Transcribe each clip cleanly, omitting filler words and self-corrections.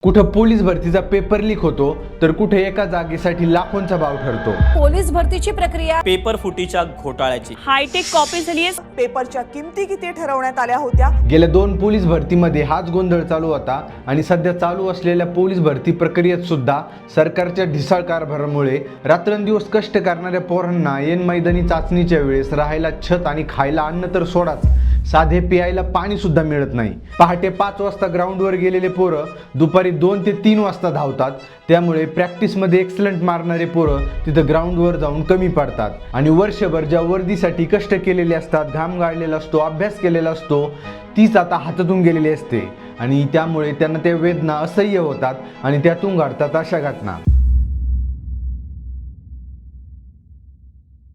कुठं पोलीस भरतीचा paper leak होतो तर कुठे एका जागेसाठी लाखोंचा भाव ठरतो। पोलीस भरतीची प्रक्रिया पेपर फुटीच्या घोटाळ्याची हायटेक कॉपी झाली आहे। पेपरच्या किमती किती ठरवण्यात आल्या होत्या। गेल्या 2 पोलीस भरतीमध्ये हाच गोंधळ चालू होता आणि सध्या चालू असलेल्या पोलीस भरती प्रक्रियेत सुद्धा सरकारच्या ढिसाळ कारभारामुळे रात्रंदिवस कष्ट करणाऱ्या पोरांना ऐन मैदानी चाचणीच्या वेळेस राहायला छत आणि खायला अन्न तर सोडाच, साधे प्यायला पाणी सुद्धा मिळत नाही। पहाटे 5 वाजता ग्राउंडवर गेलेले पोरं दुपारी 2 ते 3 वाजता धावतात, त्यामुळे प्रॅक्टिसमध्ये एक्सलंट मारणारे पोरं तिथं ग्राउंडवर जाऊन कमी पडतात आणि वर्षभर ज्या वर्दीसाठी कष्ट केलेले असतात, घाम गाळलेला असतो, अभ्यास केलेला असतो, तीच आता हातातून गेलेली असते आणि त्यामुळे त्यांना त्या वेदना असह्य होतात आणि त्यातून घडतात अशा घटना।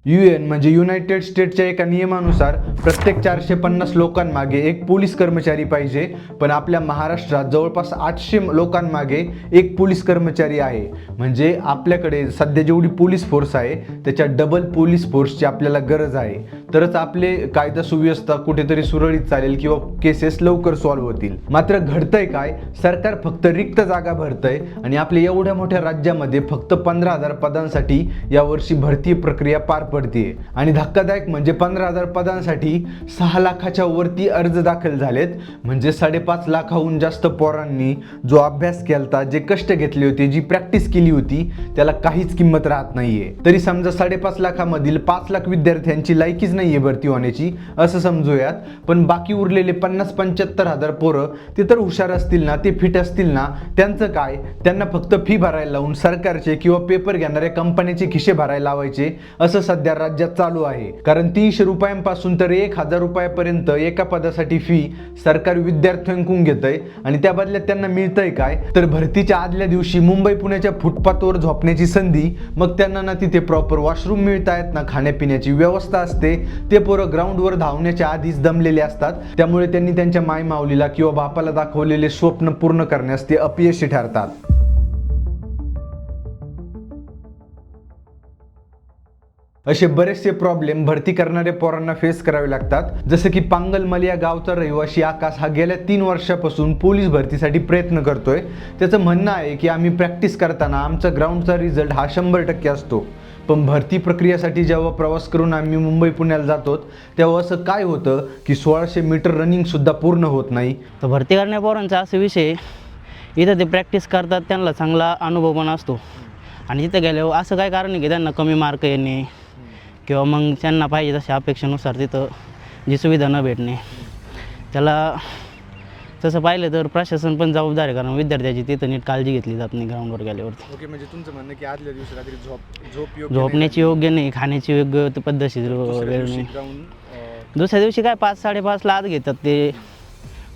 UN म्हणजे युनायटेड स्टेट्सच्या एका नियमानुसार प्रत्येक 450 लोकांमागे एक पोलीस कर्मचारी पाहिजे, पण आपल्या महाराष्ट्रात जवळपास 800 लोकांमागे एक पोलीस कर्मचारी आहे। म्हणजे आपल्याकडे सध्या जेवढी पोलीस फोर्स आहे त्याच्या डबल पोलीस फोर्सची आपल्याला गरज आहे, तरच आपले कायदा सुव्यवस्था कुठेतरी सुरळीत चालेल किंवा केसेस लवकर सॉल्व्ह होतील। मात्र घडतंय काय, सरकार फक्त रिक्त जागा भरतंय आणि आपल्या एवढ्या मोठ्या राज्यामध्ये फक्त 15,000 पदांसाठी यावर्षी भरती प्रक्रिया पार पडते आणि धक्कादायक म्हणजे 15,000 पदांसाठी 6 लाखाच्या वरती अर्ज दाखल झालेत। म्हणजे 5.5 लाखाहून जास्त पोरांनी जो अभ्यास केलता, जे कष्ट घेतले होते, जी प्रॅक्टिस केली होती, त्याला काहीच किंमत राहत नाहीये। तरी समजा 5.5 लाखामधील 5 लाख विद्यार्थ्यांची लायकीच नाहीये भरती होण्याची असं समजूयात, पण बाकी उरलेले 50-75 हजार पोरं ते तर हुशार असतील ना, ते फिट असतील ना, त्यांचं काय? त्यांना फक्त फी भरायला लावून सरकारचे किंवा पेपर घेणाऱ्या कंपन्याचे खिशे भरायला लावायचे असं सध्या राज्यात चालू आहे। कारण 300 रुपयांपासून तर 1,000 रुपयापर्यंत एका पदासाठी फी सरकार विद्यार्थ्यांकडून घेतंय आणि त्या बदल्यात त्यांना मिळतंय काय, तर भरतीच्या आदल्या दिवशी मुंबई पुण्याच्या फुटपाथवर झोपण्याची संधी। मग त्यांना ना तिथे प्रॉपर वॉशरूम मिळतायत ना खाण्यापिण्याची व्यवस्था असते। ते पोरं ग्राउंडवर धावण्याच्या आधीच दमलेले असतात, त्यामुळे त्यांनी त्यांच्या मायमाऊलीला किंवा बापाला दाखवलेले स्वप्न पूर्ण करण्यास ते अपयशी ठरतात। असे बरेचसे प्रॉब्लेम भरती करणाऱ्या पोरांना फेस करावे लागतात। जसं की पांगलमल या गावचा रहिवासी आकाश हा गेल्या 3 वर्षापासून पोलीस भरतीसाठी प्रयत्न करतोय। त्याचं म्हणणं आहे की आम्ही प्रॅक्टिस करताना आमचा ग्राउंडचा रिझल्ट हा 100% असतो, पण भरती प्रक्रियेसाठी जेव्हा प्रवास करून आम्ही मुंबई पुण्याला जातो तेव्हा असं काय होतं की 1600 मीटर रनिंग सुद्धा पूर्ण होत नाही। तर भरती करण्या पोरांचा असा विषय, इथं ते प्रॅक्टिस करतात, त्यांना चांगला अनुभव पण असतो आणि तिथं गेल्यावर असं काय कारण आहे की त्यांना कमी मार्क येणे किंवा मग त्यांना पाहिजे तशा अपेक्षेनुसार तिथं जी सुविधा न भेटणे। त्याला तसं पाहिलं तर प्रशासन पण जबाबदार आहे, कारण विद्यार्थ्याची तिथं नीट काळजी घेतली जात नाही ग्राउंडवर गेल्यावरती। ओके, म्हणजे तुमचं म्हणणं की आदल्या दिवशी रात्री झोपण्याची योग्य नाही, खाण्याची योग्य पद्धतशीर वेळ नाही। दुसऱ्या दिवशी काय 5-5:30 ला आत घेतात ते,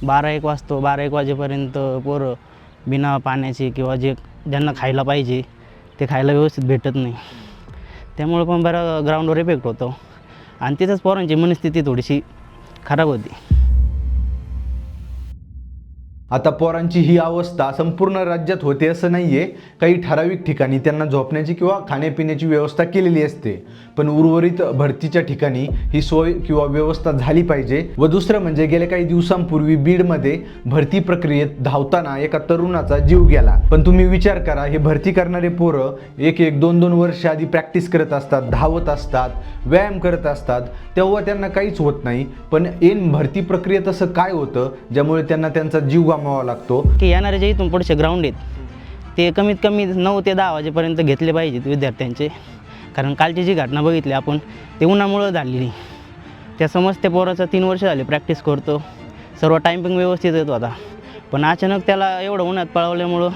12-1 वाजतो, 12-1 वाजेपर्यंत पोरं बिना पाण्याची किंवा जे ज्यांना खायला पाहिजे ते खायला व्यवस्थित भेटत नाही, त्यामुळे पण बरं ग्राउंडवर इफेक्ट होतो आणि तिथंच पोरांची मनस्थिती थोडीशी खराब होती। आता पोरांची ही अवस्था संपूर्ण राज्यात होते असं नाहीये, काही ठराविक ठिकाणी त्यांना झोपण्याची किंवा खाण्यापिण्याची व्यवस्था केलेली असते, पण उर्वरित भरतीच्या ठिकाणी ही सोय किंवा व्यवस्था झाली पाहिजे। व दुसरं म्हणजे गेल्या काही दिवसांपूर्वी बीडमध्ये भरती प्रक्रियेत धावताना एका तरुणाचा जीव गेला। पण तुम्ही विचार करा, हे भरती करणारे पोरं 1-2 वर्ष आधी प्रॅक्टिस करत असतात, धावत असतात, व्यायाम करत असतात, तेव्हा त्यांना काहीच होत नाही, पण ऐन भरती प्रक्रियेत असं काय होतं ज्यामुळे त्यांना त्यांचा जीव गमवावा लागतो। की येणारे जे इथून पुढचे ग्राउंड आहेत ते कमीत कमी 9 ते 10 वाजेपर्यंत घेतले पाहिजेत विद्यार्थ्यांचे, कारण कालची जी घटना बघितली आपण ते उन्हामुळं झालेली। त्या समजते पोराचं 3 वर्ष झाले प्रॅक्टिस करतो, सर्व टायमिंग व्यवस्थित येत होता, पण अचानक त्याला एवढं उन्हात पळवल्यामुळं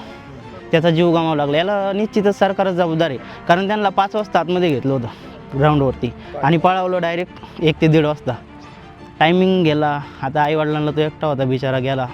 त्याचा जीव गमावा लागला। याला निश्चितच सरकारच जबाबदार आहे, कारण त्यांना 5 वाजता आतमध्ये घेतलं होतं ग्राउंडवरती आणि पळावलं डायरेक्ट 1 ते 1:30 वाजता, टायमिंग गेला। आता आईवडिलांना तो एकटा होता, बिचारा गेला,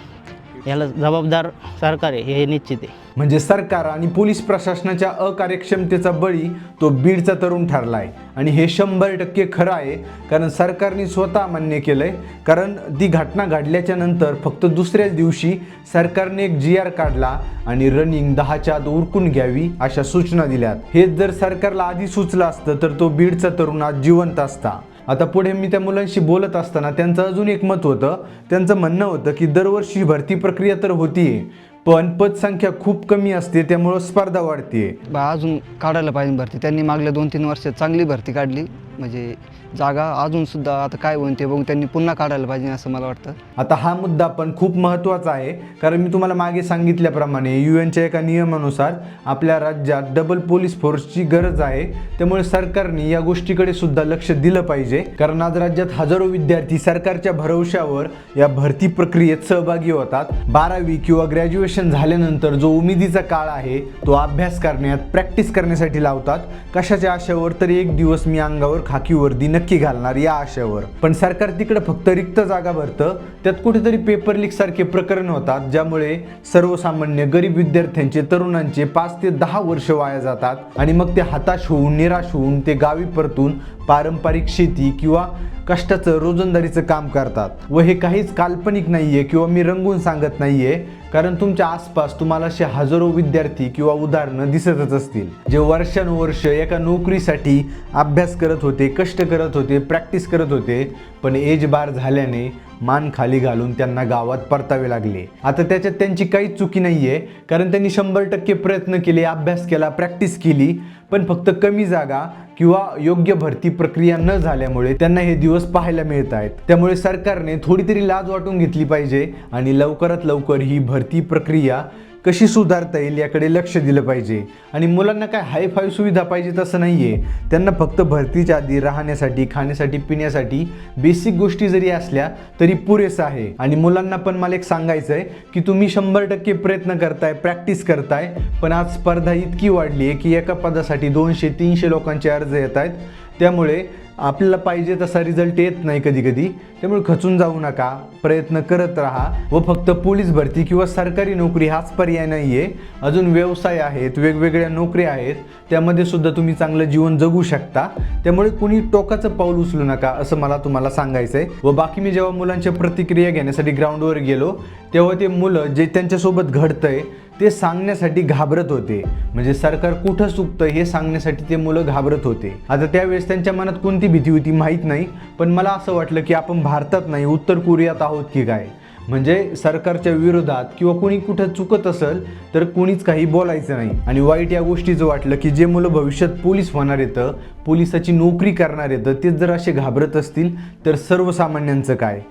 याला जबाबदार सरकार आहे हे निश्चित आहे। म्हणजे सरकार आणि पोलीस प्रशासनाच्या अकार्यक्षमतेचा बळी तो बीडचा तरुण ठरलाय आणि हे 100% खरं आहे, कारण सरकारने स्वतः मान्य केलंय। कारण ती घटना घडल्याच्या नंतर फक्त दुसऱ्याच दिवशी सरकारने एक GR काढला आणि रनिंग 10च्या आत उरकून घ्यावी अशा सूचना दिल्यात। हेच जर सरकारला आधी सुचलं असतं तर तो बीडचा तरुण आज जिवंत असता। आता पुढे मी त्या मुलांशी बोलत असताना त्यांचं अजून एक मत होतं, त्यांचं म्हणणं होतं की दरवर्षी भरती प्रक्रिया तर होतीये, पण पदसंख्या खूप कमी असते, त्यामुळं स्पर्धा वाढते. अजून काढायला पाहिजे भरती. त्यांनी मागल्या 2-3 वर्षात चांगली भरती काढली, म्हणजे जागा अजूनसुद्धा आता काय होईल ते बघून त्यांनी पुन्हा काढायला पाहिजे असं मला वाटतं. आता हा मुद्दा पण खूप महत्त्वाचा आहे, कारण मी तुम्हाला मागे सांगितल्याप्रमाणे UNच्या एका नियमानुसार आपल्या राज्यात डबल पोलीस फोर्सची गरज आहे. त्यामुळे सरकारने या गोष्टीकडे सुद्धा लक्ष दिलं पाहिजे, कारण आज राज्यात हजारो विद्यार्थी सरकारच्या भरवशावर या भरती प्रक्रियेत सहभागी होतात. 12वी किंवा ग्रॅज्युएशन झाल्यानंतर जो उमेदीचा काळ आहे तो अभ्यास करण्यात, प्रॅक्टिस करण्यासाठी लावतात. कशाच्या आशेवर? तर एक दिवस मी अंगावर खाकी वर्दी नक्की घालणार या आशेवर. पण सरकार तिकडे फक्त रिक्त जागा भरतं. त्यात कुठेतरी पेपर लीक सारखे प्रकरण होतात, ज्यामुळे सर्वसामान्य गरीब विद्यार्थ्यांचे, तरुणांचे 5 ते 10 वर्ष वाया जातात. आणि मग ते हताश होऊन, निराश होऊन ते गावी परतून पारंपरिक शेती किंवा कष्टाचं, रोजंदारीचं काम करतात. व हे काहीच काल्पनिक नाहीये किंवा मी रंगून सांगत नाहीये, कारण तुमच्या आसपास तुम्हाला असे हजारो विद्यार्थी किंवा उदाहरणं दिसतच असतील, जे वर्षानुवर्ष एका नोकरीसाठी अभ्यास करत होते, कष्ट करत होते, प्रॅक्टिस करत होते, पण एज बार झाल्याने मान खाली घालून त्यांना गावात परतावे लागले. आता त्याच्यात त्यांची काहीच चुकी नाहीये, कारण त्यांनी 100% प्रयत्न केले, अभ्यास केला, प्रॅक्टिस केली, पण फक्त कमी जागा किंवा योग्य भरती प्रक्रिया न झाल्यामुळे त्यांना हे दिवस पाहायला मिळत आहेत. त्यामुळे सरकारने थोडी तरी लाज वाटून घेतली पाहिजे आणि लवकरात लवकर ही भरती प्रक्रिया कशी सुधारता येईल याकडे लक्ष दिलं पाहिजे. आणि मुलांना काय हायफाय सुविधा पाहिजे तसं नाही आहे, त्यांना फक्त भरतीच्या आधी राहण्यासाठी, खाण्यासाठी, पिण्यासाठी बेसिक गोष्टी जरी असल्या तरी पुरेसं आहे. आणि मुलांना पण मला एक सांगायचं आहे की तुम्ही 100% प्रयत्न करताय, प्रॅक्टिस करताय, पण आज स्पर्धा इतकी वाढली आहे की एका पदासाठी 200-300 लोकांचे अर्ज येत आहेत. त्यामुळे आपल्याला पाहिजे तसा रिझल्ट येत नाही कधी कधी. त्यामुळे खचून जाऊ नका, प्रयत्न करत राहा. व फक्त पोलीस भरती किंवा सरकारी नोकरी हाच पर्याय नाही आहे, अजून व्यवसाय आहेत, वेगवेगळ्या नोकऱ्या आहेत, त्यामध्ये सुद्धा तुम्ही चांगलं जीवन जगू शकता. त्यामुळे कुणी टोकाचं पाऊल उचलू नका असं मला तुम्हाला सांगायचं आहे. व बाकी मी जेव्हा मुलांच्या प्रतिक्रिया घेण्यासाठी ग्राउंडवर गेलो तेव्हा ते मुलं जे त्यांच्यासोबत घडतंय ते सांगण्यासाठी घाबरत होते. म्हणजे सरकार कुठं चुकतं हे सांगण्यासाठी ते मुलं घाबरत होते. आता त्यावेळेस त्यांच्या मनात कोणती भीती होती माहीत नाही, पण मला असं वाटलं की आपण भारतात नाही, उत्तर कोरियात आहोत की काय. म्हणजे सरकारच्या विरोधात किंवा कोणी कुठं चुकत असेल तर कोणीच काही बोलायचं नाही. आणि वाईट या गोष्टीचं वाटलं की जे मुलं भविष्यात पोलीस होणार येतं, पोलिसाची नोकरी करणार येतं, तेच जर असे घाबरत असतील तर सर्वसामान्यांचं काय.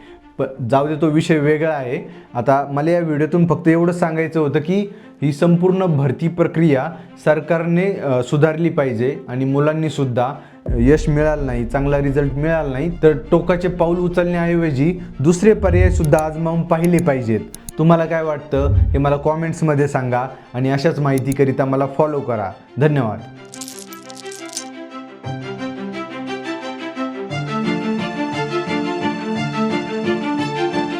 जाऊ दे, तो विषय वेगळा आहे. आता मला या व्हिडिओतून फक्त एवढंच सांगायचं होतं की ही संपूर्ण भरती प्रक्रिया सरकारने सुधारली पाहिजे आणि मुलांनी सुद्धा यश मिळालं नाही, चांगला रिझल्ट मिळाला नाही तर टोकाचे पाऊल उचलण्याऐवजी दुसरे पर्याय सुद्धा आजमावून पाहिले पाहिजेत. तुम्हाला काय वाटतं हे मला कॉमेंट्समध्ये सांगा आणि अशाच माहितीकरिता मला फॉलो करा. धन्यवाद.